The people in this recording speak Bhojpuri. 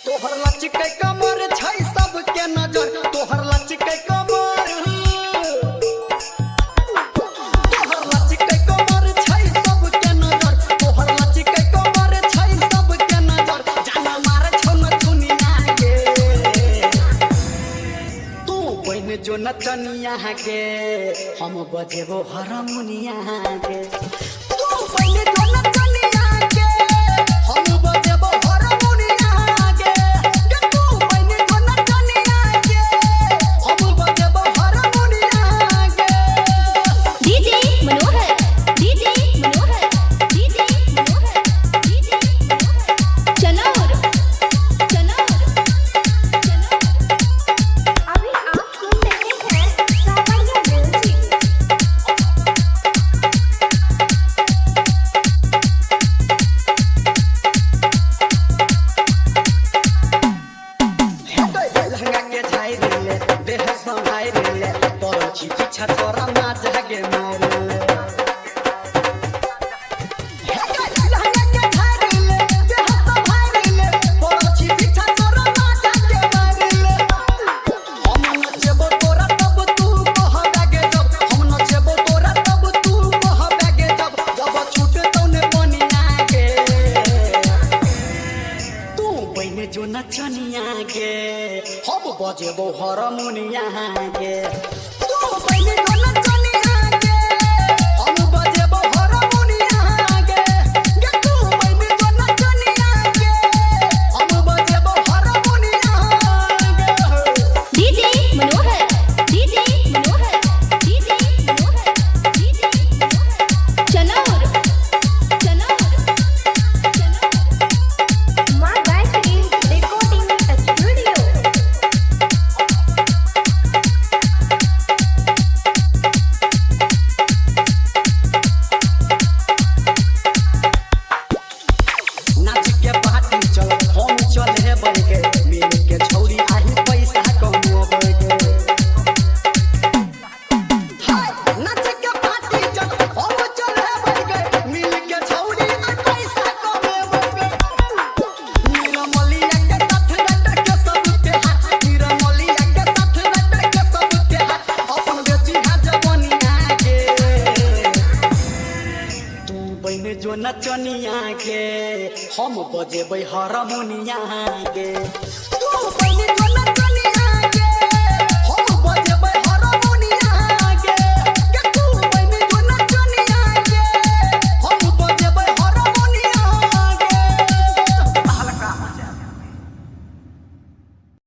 तोहर लचके कमर छै सबके नजर तोहर लचके कमर तोहर लचके कमर छै सबके नजर तोहर लचके कमर छै सबके नजर जाना मार छौ न दुनिया के तू बन जो नचनिया के हम बजेबो हारमोनिया के तू बन जो नचनिया के हम बजेबो जो नचनिया के हम बजेबो हारमोनिया के तू पहले जो नचनिया के हम बजेबो हारमोनिया के तू पहले जो नचनिया के हम बजेबो हारमोनिया के डीजे मनोहर डीजे मनोहर डीजे मनोहर डीजे मनोहर चनौर चनौर मां गायत्री रिकॉर्डिंग स्टूडियो नाच के पार्टी चल हम चले बढ़ के मिल के छौरी आही पैसा कमावे के हाय नाच के पार्टी चल हम चले बढ़ के मिल के छौरी आही पैसा कमावे के निरमलिया के साथ रट के सब के हाथ निरमलिया के साथ रट के सब के हाथ अपन बेची है जवानिया के तू बन जो नचनिया के हम बजेबै हारमोनिया के तू बन जो नचनिया